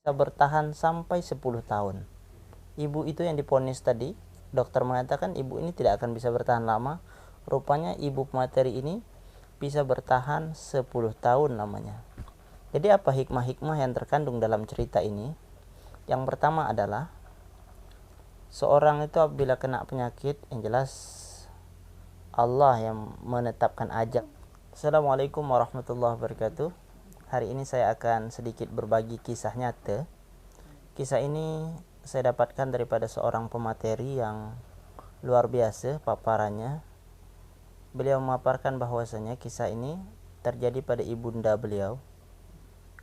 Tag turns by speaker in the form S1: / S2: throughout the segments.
S1: bisa bertahan sampai 10 tahun. Ibu itu yang diponis tadi, dokter mengatakan ibu ini tidak akan bisa bertahan lama. Rupanya ibu pemateri ini bisa bertahan 10 tahun lamanya. Jadi apa hikmah-hikmah yang terkandung dalam cerita ini? Yang pertama adalah seorang itu apabila kena penyakit, yang jelas Allah yang menetapkan ajal. Assalamualaikum warahmatullahi wabarakatuh. Hari ini saya akan sedikit berbagi kisah nyata. Kisah ini saya dapatkan daripada seorang pemateri yang luar biasa paparannya. Beliau memaparkan bahwasanya kisah ini terjadi pada ibunda beliau.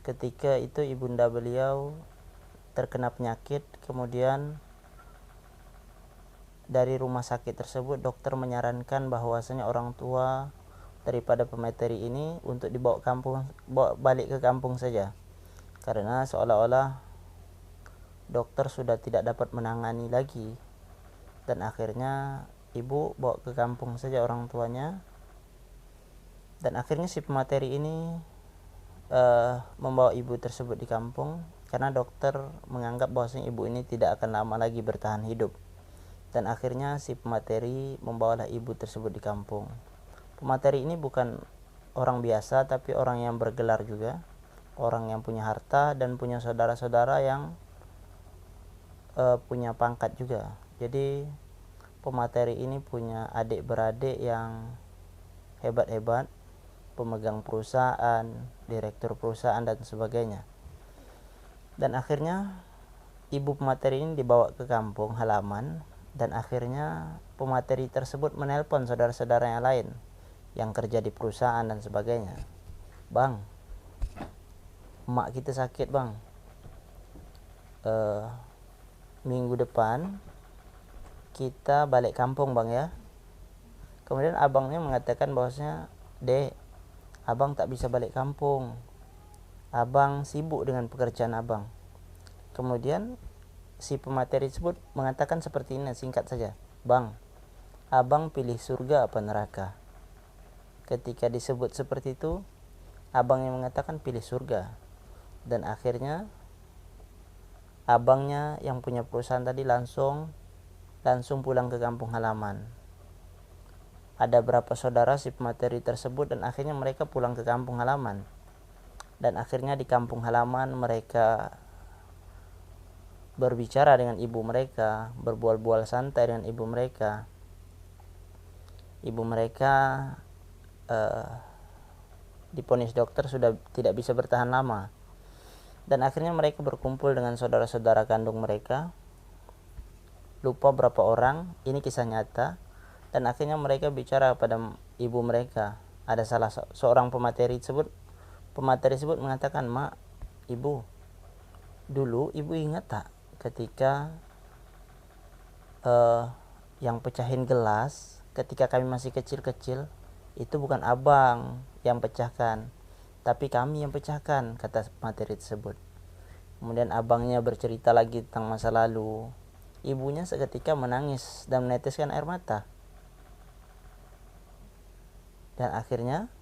S1: Ketika itu ibunda beliau terkena penyakit, kemudian dari rumah sakit tersebut dokter menyarankan bahwasanya orang tua daripada pemateri ini untuk dibawa balik ke kampung saja, karena seolah-olah dokter sudah tidak dapat menangani lagi, dan akhirnya ibu bawa ke kampung saja orang tuanya. Dan akhirnya si pemateri ini membawa ibu tersebut di kampung, karena dokter menganggap bahwasanya ibu ini tidak akan lama lagi bertahan hidup. Dan akhirnya si pemateri membawalah ibu tersebut di kampung. Pemateri ini bukan orang biasa, tapi orang yang bergelar juga, orang yang punya harta dan punya saudara-saudara yang punya pangkat juga. Jadi pemateri ini punya adik-beradik yang hebat-hebat, pemegang perusahaan, direktur perusahaan dan sebagainya. Dan akhirnya ibu pemateri ini dibawa ke kampung halaman, dan akhirnya pemateri tersebut menelpon saudara-saudara yang lain yang kerja di perusahaan dan sebagainya. Bang, emak kita sakit bang, minggu depan kita balik kampung bang ya. Kemudian abangnya mengatakan bahwasanya, dek, abang tak bisa balik kampung, abang sibuk dengan pekerjaan abang. Kemudian si pemateri tersebut mengatakan seperti ini, singkat saja, bang, abang pilih surga apa neraka? Ketika disebut seperti itu, abangnya mengatakan pilih surga. Dan akhirnya abangnya yang punya perusahaan tadi langsung pulang ke kampung halaman. Ada berapa saudara si pemateri tersebut, dan akhirnya mereka pulang ke kampung halaman. Dan akhirnya di kampung halaman mereka berbicara dengan ibu mereka, berbual-bual santai dengan ibu mereka. Ibu mereka diponis dokter sudah tidak bisa bertahan lama. Dan akhirnya mereka berkumpul dengan saudara-saudara kandung mereka, lupa berapa orang, ini kisah nyata. Dan akhirnya mereka bicara pada ibu mereka. Ada salah seorang pemateri tersebut mengatakan, mak, ibu, dulu ibu ingat tak ketika yang pecahin gelas ketika kami masih kecil-kecil, itu bukan abang yang pecahkan, tapi kami yang pecahkan, kata materi tersebut. Kemudian abangnya bercerita lagi tentang masa lalu. Ibunya seketika menangis dan meneteskan air mata. Dan akhirnya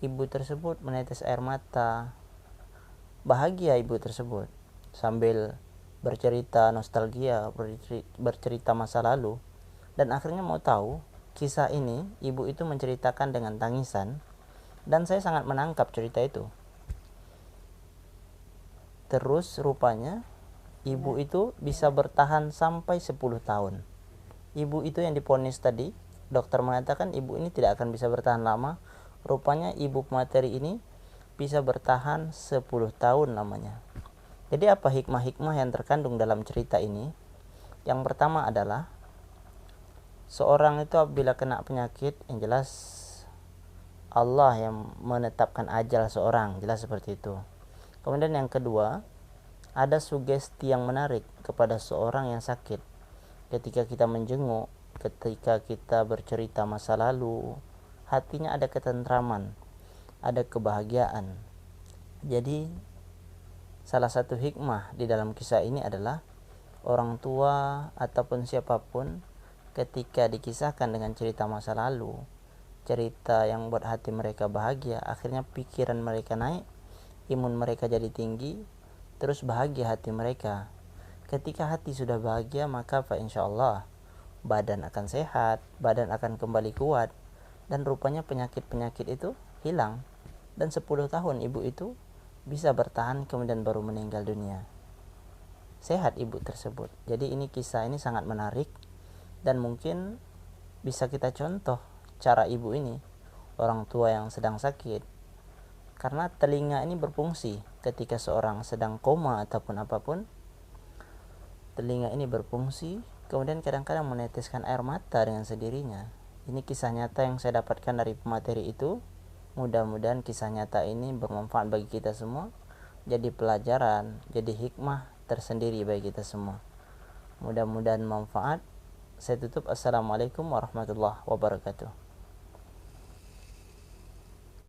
S1: ibu tersebut menetes air mata. Bahagia ibu tersebut sambil bercerita nostalgia, bercerita masa lalu. Dan akhirnya mau tahu, kisah ini ibu itu menceritakan dengan tangisan, dan saya sangat menangkap cerita itu. Terus rupanya ibu itu bisa bertahan sampai 10 tahun. Ibu itu yang diponis tadi, dokter mengatakan ibu ini tidak akan bisa bertahan lama. Rupanya ibu pemateri ini bisa bertahan 10 tahun lamanya. Jadi apa hikmah-hikmah yang terkandung dalam cerita ini? Yang pertama adalah seorang itu apabila kena penyakit, yang jelas Allah yang menetapkan ajal seorang, jelas seperti itu. Kemudian yang kedua, ada sugesti yang menarik kepada seorang yang sakit. Ketika kita menjenguk, ketika kita bercerita masa lalu, hatinya ada ketentraman, ada kebahagiaan. Jadi salah satu hikmah di dalam kisah ini adalah orang tua ataupun siapapun ketika dikisahkan dengan cerita masa lalu, cerita yang buat hati mereka bahagia, akhirnya pikiran mereka naik, imun mereka jadi tinggi, terus bahagia hati mereka. Ketika hati sudah bahagia, maka insyaallah badan akan sehat, badan akan kembali kuat, dan rupanya penyakit-penyakit itu hilang. Dan 10 tahun ibu itu bisa bertahan, kemudian baru meninggal dunia. Sehat ibu tersebut. Jadi ini kisah ini sangat menarik, dan mungkin bisa kita contoh cara ibu ini, orang tua yang sedang sakit. Karena telinga ini berfungsi ketika seorang sedang koma ataupun apapun, telinga ini berfungsi, kemudian kadang-kadang meneteskan air mata dengan sendirinya. Ini kisah nyata yang saya dapatkan dari pemateri itu. Mudah-mudahan kisah nyata ini bermanfaat bagi kita semua, jadi pelajaran, jadi hikmah tersendiri bagi kita semua. Mudah-mudahan manfaat. Saya tutup. Assalamualaikum warahmatullahi wabarakatuh.